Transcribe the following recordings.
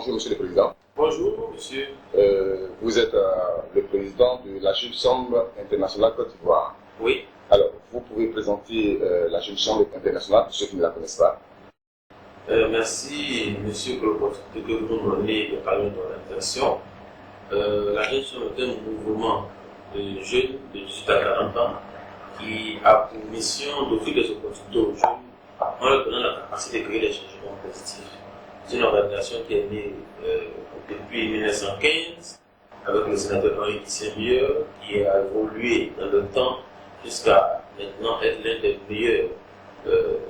Bonjour, Monsieur le Président. Bonjour, monsieur. Vous êtes le président de la Jeune Chambre internationale Côte d'Ivoire. Oui. Alors, vous pouvez présenter la Jeune Chambre internationale pour ceux qui ne la connaissent pas. Merci, monsieur, pour l'opportunité que vous nous donnez de parler de l'orientation. La Jeune Chambre est un mouvement de jeunes de 18 à 40 ans qui a pour mission d'offrir des opportunités aux jeunes en leur donnant la capacité de créer des changements positifs. C'est une organisation qui est née depuis 1915 avec le sénateur Henri Kissembieu, qui a évolué dans le temps jusqu'à maintenant être l'un des meilleurs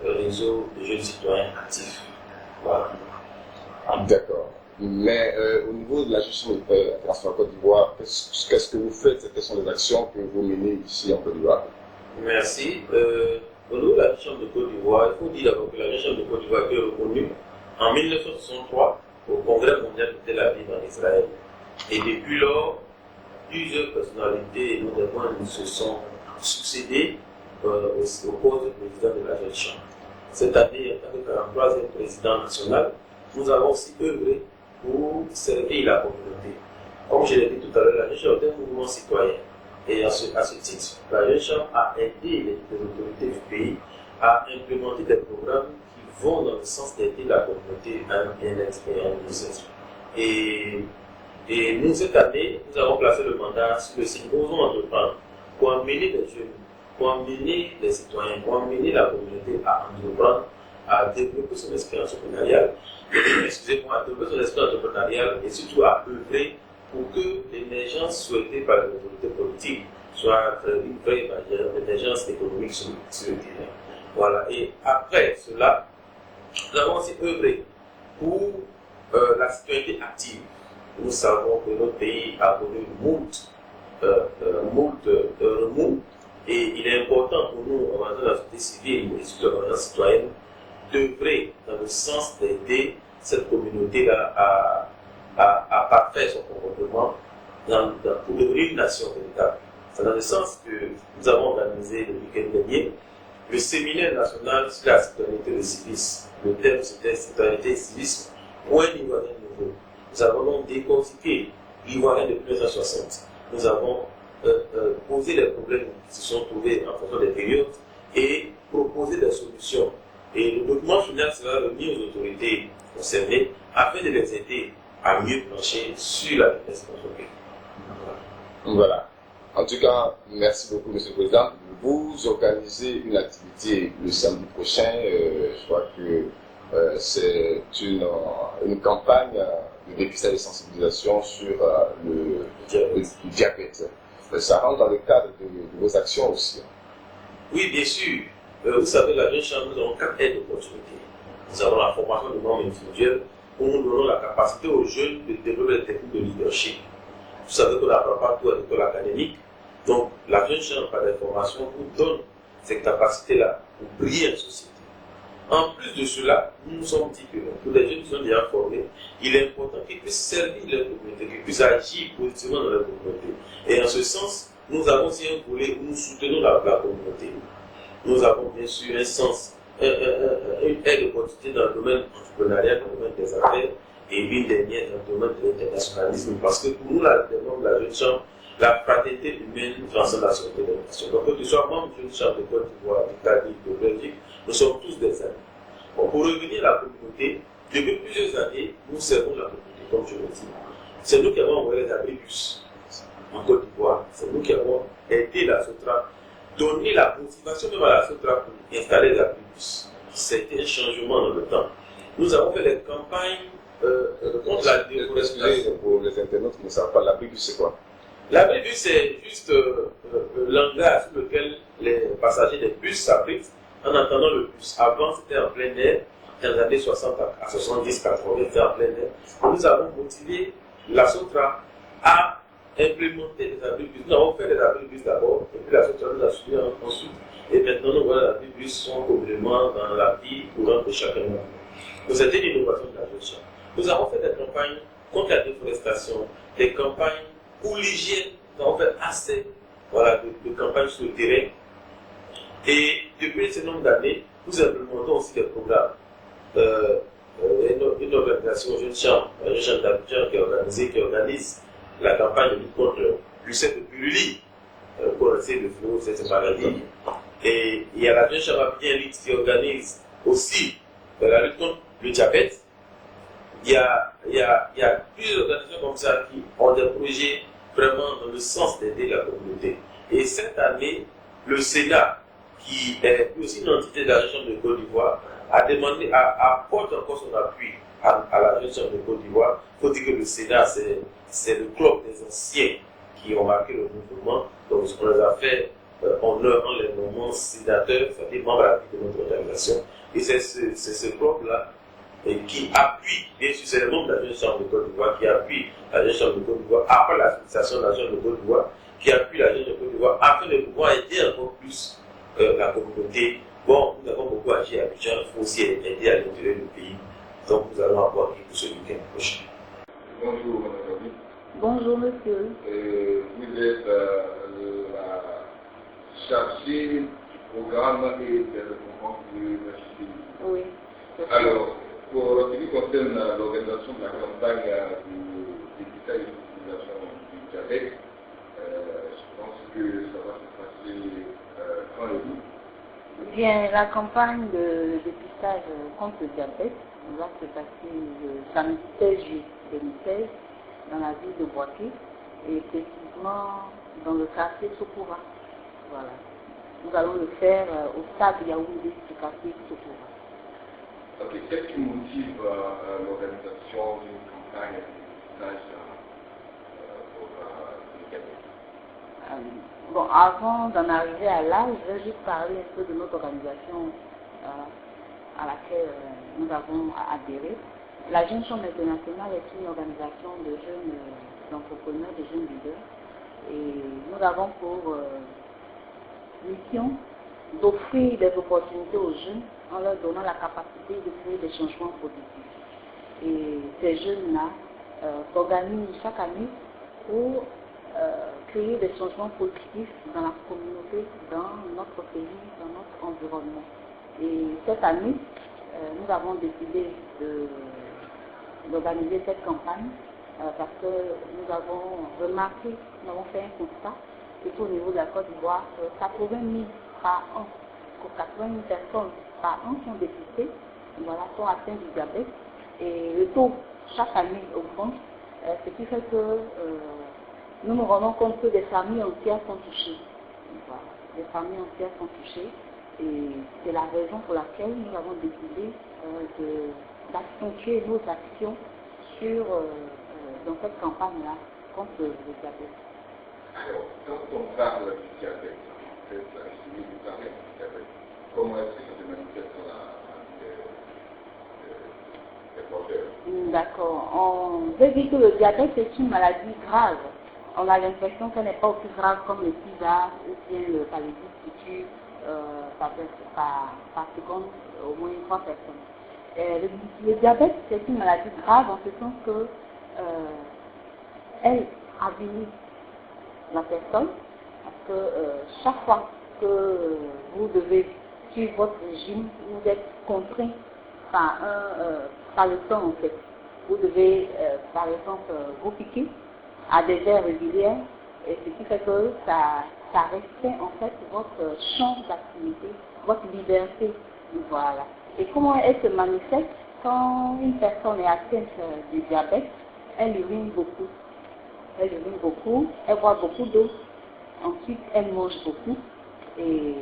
réseaux de jeunes citoyens actifs. Voilà. D'accord. Mais au niveau de la gestion internationale Côte d'Ivoire, qu'est-ce que vous faites? Quelles sont les actions que vous menez ici en Côte d'Ivoire? Merci. Au niveau de la Chambre de Côte d'Ivoire, il faut dire d'abord que la Chambre de Côte d'Ivoire a été reconnue en 1963 au Congrès mondial de Tel Aviv en Israël. Et depuis lors, plusieurs personnalités, notamment, se sont succédées au poste de président de la Jeune Chambre. Cette année, en tant que 43e président national, nous avons aussi œuvré pour servir la communauté. Comme je l'ai dit tout à l'heure, la Jeune Chambre est un mouvement citoyen. Et à ce titre, la Jeune Chambre a aidé les autorités du pays à implémenter des programmes qui vont dans le sens d'aider la communauté à un bien-être et à une initiation. Et nous, cette année, nous avons placé le mandat sur le site Osons entreprendre pour amener les jeunes, pour amener les citoyens, pour amener la communauté à entreprendre, à développer son esprit entrepreneurial, à développer son esprit entrepreneurial et surtout à œuvrer pour que l'émergence souhaitée par les autorités politiques soit une vraie émergence économique sur le terrain. Voilà. Et après cela, nous avons aussi œuvré pour la citoyenneté active. Nous savons que notre pays a connu moult remous et il est important pour nous, en tant que la société civile et surtout en tant que citoyenne, d'œuvrer dans le sens d'aider cette communauté-là à parfaire son comportement pour devenir une nation véritable. C'est dans le sens que nous avons organisé le week-end dernier le séminaire national sur la citoyenneté et le civisme. Le thème c'était citoyenneté et civisme pour un Ivoirien nouveau. Nous avons donc décortiqué l'Ivoirien de 1960. Nous avons posé les problèmes qui se sont trouvés en fonction des périodes et proposé des solutions. Et le document final sera remis aux autorités concernées afin de les aider à mieux plancher sur la vitesse de notre pays. Voilà. En tout cas, merci beaucoup, Monsieur le Président. Vous organisez une activité le samedi prochain. Je crois que c'est une campagne de dépistage et de sensibilisation sur le diabète. Ça rentre dans le cadre de vos actions aussi. Oui, bien sûr. Vous savez, la Jeune Chambre, nous avons 4 aides d'opportunité. Nous avons la formation de membres individuels où nous donnons la capacité aux jeunes de développer des techniques de leadership. Vous savez qu'on n'apprend pas tout à l'école académique. Donc, la Jeune Chambre, par des formations, vous donne ces capacités-là pour briller en société. En plus de cela, nous nous sommes dit que pour les jeunes qui sont déjà formés, il est important qu'ils puissent servir leur communauté, qu'ils puissent agir positivement dans leur communauté. Et en ce sens, nous avons aussi un volet où nous soutenons la communauté. Nous avons bien sûr une aide d'opportunité dans le domaine entrepreneurial, dans le domaine des affaires, et une dernière dans le domaine de l'internationalisme. Parce que pour nous, les membres de la Jeune Chambre, la fraternité humaine transcende la société de la nation. Donc, que tu sois membre de Jeune Chambre de Côte d'Ivoire, d'Italie, de Belgique, nous sommes tous des amis. Bon, pour revenir à la communauté, depuis plusieurs années, nous servons la communauté, comme je le dis. C'est nous qui avons envoyé les abribus en Côte d'Ivoire. C'est nous qui avons aidé la SOTRA, donné la motivation même à la SOTRA pour installer les abribus. C'était un changement dans le temps. Nous avons fait des campagnes contre la déforestation. Excusez, pour les internautes qui ne savent pas, l'abribus c'est quoi? L'abribus, c'est juste le langage sur lequel les passagers des bus s'abritent en attendant le bus. Avant, c'était en plein air. Dans les années 60 à 70, 80, c'était en plein air. Nous avons motivé la SOTRA à implémenter les abribus. Nous avons fait les abribus d'abord, et puis la SOTRA nous a suivi ensuite. Et maintenant, nous voyons les abribus sont complètement dans la vie courante de chacun de nous. Donc, c'était une innovation de la Jeune Chambre. Nous avons fait des campagnes contre la déforestation, des campagnes pour l'hygiène. Nous avons fait assez de campagnes sur le terrain. Et depuis ce nombre d'années, nous implémentons aussi des programmes. Et une organisation, Jeune Chambre, Jeune Chambre d'Abidjan qui organise la campagne de lutte contre le pyruli, pour essayer de fléau de cette maladie. Et il y a la Jeune Chambre Abidjan Elite qui organise aussi la lutte contre le diabète. Il y a plusieurs organisations comme ça qui ont des projets vraiment dans le sens d'aider la communauté. Et cette année, le Sénat, qui est aussi une entité de la région de Côte d'Ivoire, apporte encore son appui à la région de Côte d'Ivoire. Il faut dire que le Sénat, c'est le club des anciens qui ont marqué le mouvement. Donc, on les a fait honneur en les nommant sénateurs, c'est-à-dire membres à vie de notre organisation. Et c'est ce club-là qui appuie, bien sûr, c'est le membre de la Jeune Chambre de Côte d'Ivoire qui appuie la Jeune Chambre de Côte d'Ivoire, après l'association de la Jeune de Côte d'Ivoire, qui appuie la Jeune de Côte d'Ivoire afin de pouvoir aider encore plus la communauté. Bon, nous avons beaucoup agi à Abidjan, il faut aussi aider à l'intérieur du pays. Donc, nous allons avoir pour ce week-end prochain. Bonjour, Madame Gabi. Bonjour, monsieur. Vous êtes la chargée du programme et développement de l'université. Oui. Alors, pour ce qui concerne l'organisation de la campagne du dépistage et de l'utilisation du diabète, je pense que ça va se passer quand et où? Bien, la campagne de dépistage contre le diabète va se passer le samedi 16 juillet 2016 dans la ville de Boaké et précisément dans le quartier Sokora. Voilà. Nous allons le faire au stade Yaoundé du quartier Sokora. Ok, qu'est-ce qui motive l'organisation d'une campagne de dépistage pour le diabète? Bon, avant d'en arriver à là, je vais juste parler un peu de notre organisation à laquelle nous avons adhéré. La Jeune Chambre internationale est une organisation de jeunes entrepreneurs, de jeunes leaders. Et nous avons pour mission d'offrir des opportunités aux jeunes en leur donnant la capacité de créer des changements positifs. Et ces jeunes-là s'organisent chaque année pour créer des changements positifs dans la communauté, dans notre pays, dans notre environnement. Et cette année, nous avons décidé d'organiser cette campagne parce que nous avons remarqué, nous avons fait un constat, surtout au niveau de la Côte d'Ivoire, 80 000 par an, 80 000 personnes par an sont dépistées, voilà, sont atteintes du diabète. Et le taux, chaque année, augmente, ce qui fait que nous nous rendons compte que des familles entières sont touchées. Voilà. Des familles entières sont touchées et c'est la raison pour laquelle nous avons décidé d'accentuer nos actions dans cette campagne-là contre le diabète. Alors, quand on parle du diabète, en fait, la chimie du diabète, comment est-ce que ça se manifeste dans la vie des porteurs? D'accord. On veut dire que le diabète est une maladie grave. On a l'impression qu'elle n'est pas aussi grave comme le sida ou bien le paludisme qui tue par seconde au moins 3 personnes. Le diabète, c'est une maladie grave en ce sens que elle avilit la personne parce que chaque fois que vous devez suivre votre régime, vous êtes contraint par le temps en fait. Vous devez par exemple vous piquer à des heures régulières, et ce qui fait que ça restreint en fait votre champ d'activité, votre liberté. Voilà. Et comment elle se manifeste quand une personne est atteinte du diabète? Elle urine beaucoup. Elle boit beaucoup d'eau. Ensuite, elle mange beaucoup. Et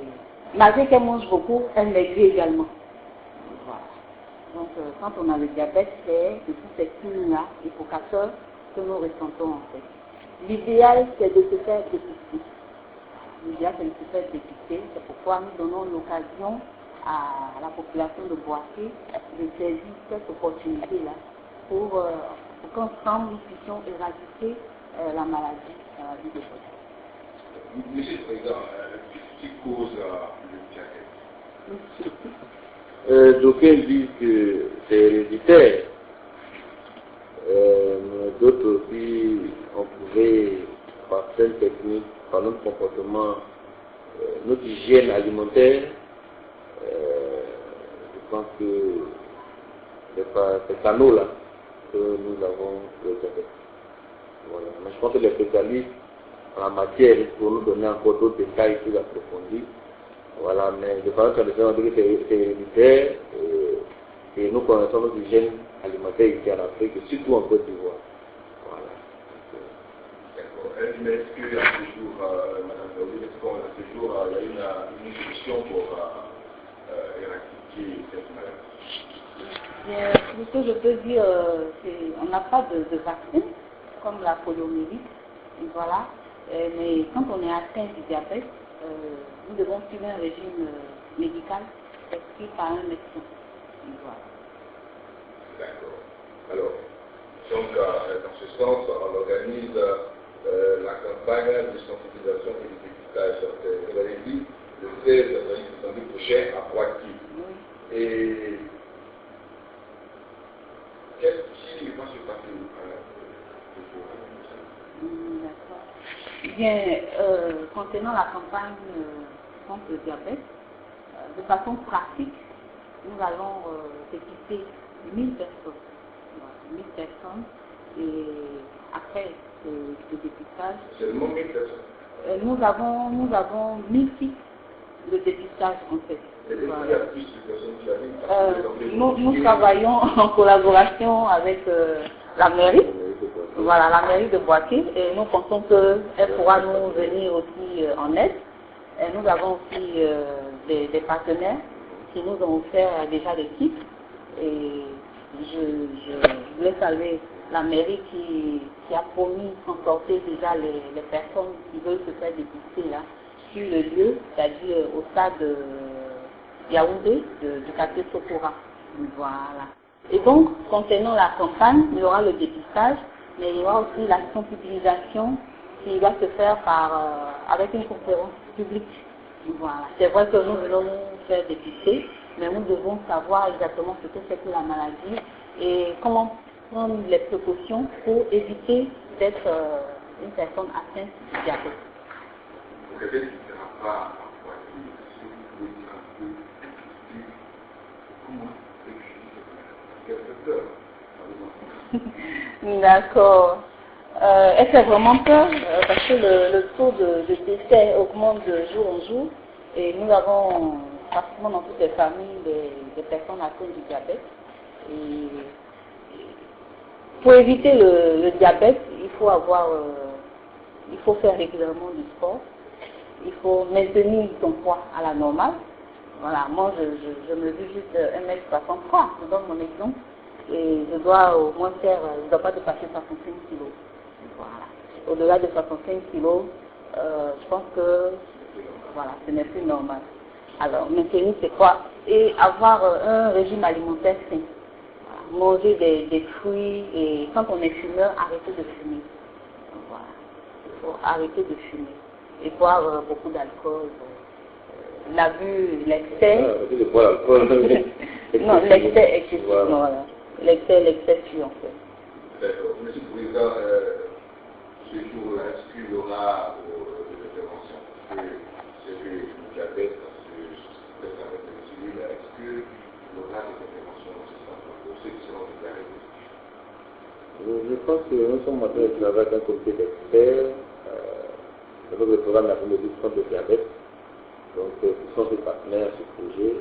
malgré qu'elle mange beaucoup, elle maigrit également. Voilà. Donc, quand on a le diabète, c'est de tous ces signes-là, évocateurs, que nous ressentons en fait. L'idéal, c'est de se faire dépister. C'est pourquoi nous donnons l'occasion à la population de Boaké de saisir cette opportunité-là pour qu'ensemble nous puissions éradiquer la maladie de Boaké. Monsieur le Président, qu'est-ce qui cause le diabète? D'aucuns disent que c'est héréditaire. D'autres aussi ont prouvé par certaines techniques, par notre comportement, notre hygiène alimentaire. Je pense que ces canaux-là que nous avons le diabète. Voilà. Mais je pense que les spécialistes en la matière pour nous donner encore d'autres détails plus approfondis. Voilà, mais de façon traditionnelle, on dit que c'est héréditaire et nous connaissons nos hygiènes alimentaires ici en Afrique, surtout en Côte d'Ivoire. Voilà. D'accord. Mais est-ce qu'à ce jour, Madame Daoudi, est-ce qu'à ce jour, il y a une solution pour éradiquer cette maladie? Ce que je peux dire, on n'a pas de vaccin comme la poliomyélite, voilà. Mais quand on est atteint du diabète, nous devons suivre un régime médical prescrit par un médecin. Voilà. D'accord. Alors, donc, dans ce sens, on organise la campagne de sensibilisation et de dépistage. Vous avez dit le 16 samedi prochain à Poitiers. Oui. Et qu'est-ce qui va se passer D'accord. Bien, concernant la campagne contre le diabète, de façon pratique, nous allons dépister 1000 personnes. Voilà, 1000 personnes. Et après ce dépistage, Seulement 1000 personnes. nous avons 1000 sites de dépistage en fait. Il y a plus de personnes qui arrivent. Nous travaillons en collaboration avec la mairie. Voilà, la mairie de Poitiers, et nous pensons qu'elle pourra nous venir aussi en aide. Et nous avons aussi des partenaires qui nous ont offert déjà des kits. Et je voulais saluer la mairie qui a promis de transporter déjà les personnes qui veulent se faire dépister là sur le lieu, c'est-à-dire au stade Yaoundé du quartier Sokora. Voilà. Et donc, concernant la campagne, il y aura le dépistage, mais il y aura aussi la sensibilisation qui va se faire avec une conférence publique. Voilà. C'est vrai que nous voulons nous faire dépister, mais nous devons savoir exactement ce que c'est que la maladie et comment prendre les précautions pour éviter d'être une personne atteinte du diabète. Vous savez, il ne sera pas à Poitiers. Si vous pouvez dire un peu comment D'accord. Elle fait vraiment peur parce que le taux de décès augmente de jour en jour et nous avons pratiquement dans toutes les familles des personnes atteintes du diabète. Et pour éviter le diabète, il faut faire régulièrement du sport, il faut maintenir son poids à la normale. Voilà, moi je me dis juste 1m63, je donne mon exemple. Et je dois au moins faire, je ne dois pas dépasser 65 kilos. Voilà. Au-delà de 65 kilos, je pense que voilà, ce n'est plus normal. Alors, maintenir c'est quoi? Et avoir un régime alimentaire sain. Voilà. Manger des fruits et quand on est fumeur, arrêter de fumer. Voilà. Il faut arrêter de fumer. Et boire beaucoup d'alcool. L'abus, l'excès. Non, l'excès excessif. Voilà. L'excès tue en fait. D'accord. Monsieur le Président, ce jour-là, est-ce qu'il y aura des interventions? Parce que c'est le diabète, c'est avec le civil, est-ce qu'il y aura des interventions dans ce sens pour ceux qui seront déclarés? Je pense que nous sommes en train de travailler avec un comité d'experts dans le programme de la lutte contre le diabète. Donc, qui sont des partenaires sur ce projet.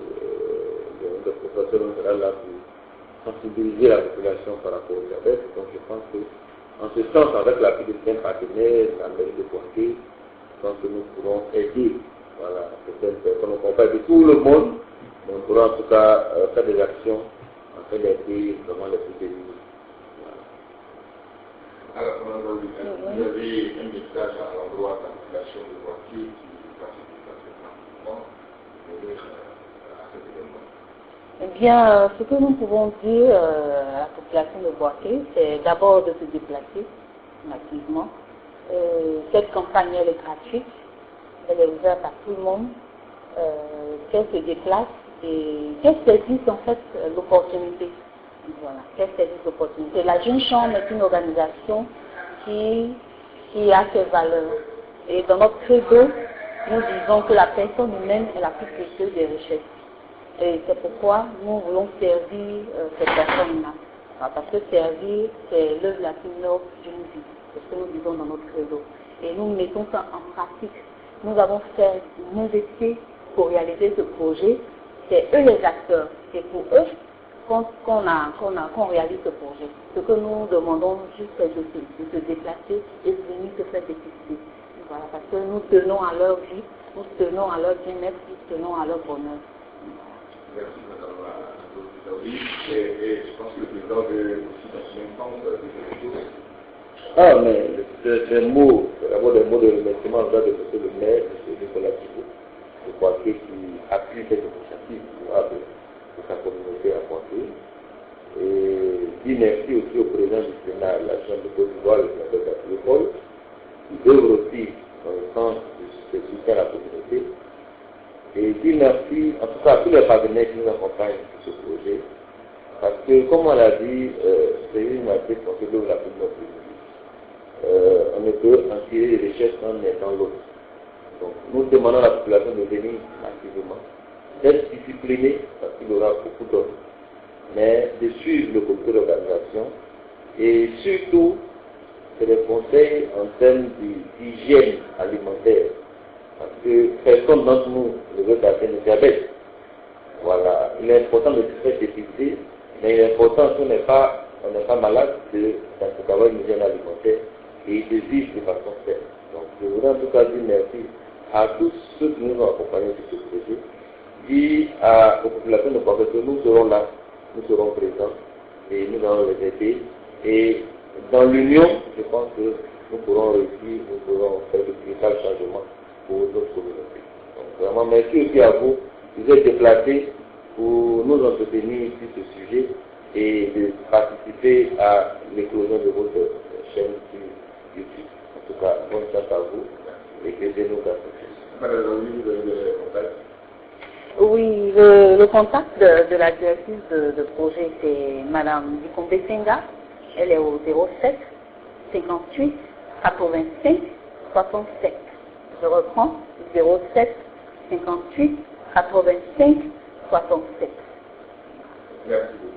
Le professeur sera là pour sensibiliser la population par rapport au diabète. Donc je pense que, en ce sens, avec l'appui de certains partenaires, la mairie de Poitiers, je pense que nous pourrons aider certaines personnes. On ne peut pas aider tout le monde, mais on pourra en tout cas faire des actions afin d'aider vraiment les plus démunis. Alors, vous avez un message à l'endroit de la population de Poitiers qui participe à ce mouvement pour à cet événement? Eh bien, ce que nous pouvons dire à la population de Poitiers, c'est d'abord de se déplacer massivement. Cette campagne, elle est gratuite, elle est ouverte à tout le monde, qu'elle se déplace et qu'elle saisisse en fait l'opportunité. Voilà, qu'elle saisisse l'opportunité. La Jeune Chambre est une organisation qui a ses valeurs. Et dans notre credo, nous disons que la personne humaine est la plus précieuse des richesses. Et c'est pourquoi nous voulons servir ces personnes-là. Parce que servir, c'est l'œuvre la plus noble d'une vie. C'est ce que nous disons dans notre credo. Et nous mettons ça en pratique. Nous avons fait investi pour réaliser ce projet. C'est eux les acteurs. C'est pour eux qu'on réalise ce projet. Ce que nous demandons juste, c'est de se déplacer et de venir se faire dépister. Voilà, parce que nous tenons à leur vie, nous tenons à leur bien-être, nous tenons à leur bonheur. Merci Madame Daoudi. Et je pense que le président veut aussi dans ce même temps dire quelque chose. Ah, mais des mots, d'abord des mots de remerciement en de M. le maire, M. Nicolas Thibault, de Poitiers qui appuie cette initiative de sa communauté à Poitiers. Et dire merci aussi au président du Sénat, la Chambre de Côte d'Ivoire, le sénateur Gabriel Paul, qui œuvre aussi dans le sens de soutien à la communauté. Et dire merci, en tout cas, à tous les partenaires qui nous accompagnent sur ce projet. Parce que, comme on l'a dit, c'est une matrice qu'on se donne la communauté. On ne peut en tirer les richesses en étant l'autre. Donc, nous demandons à la population de venir activement, d'être disciplinée, parce qu'il y aura beaucoup d'ordres, mais de suivre le comité d'organisation et surtout, c'est des conseils en termes d'hygiène alimentaire. Parce que personne d'entre nous ne veut atteindre le diabète. Voilà. Il est important de se faire dépister, mais il est important si on n'est pas malade d'avoir une hygiène alimentaire et de vivre de façon saine. Donc je voudrais en tout cas dire merci à tous ceux qui nous ont accompagnés sur ce projet, dire aux populations de Poitiers que nous serons là, nous serons présents et nous allons les aider. Et dans l'union, je pense que nous pourrons réussir, nous pourrons faire de véritables changements pour notre communauté. Donc vraiment merci aussi à vous, vous êtes déplacés pour nous entretenir sur ce sujet et de participer à l'éclosion de votre chaîne sur YouTube. En tout cas, bonne chance à vous et que Dieu nous garde. Madame Daoudi, vous avez le contact? Oui, le contact de la directrice de projet, c'est Madame Dicombe Senga. Elle est au 07 58 85 67. Je reprends, 07 58 85 67. Merci beaucoup.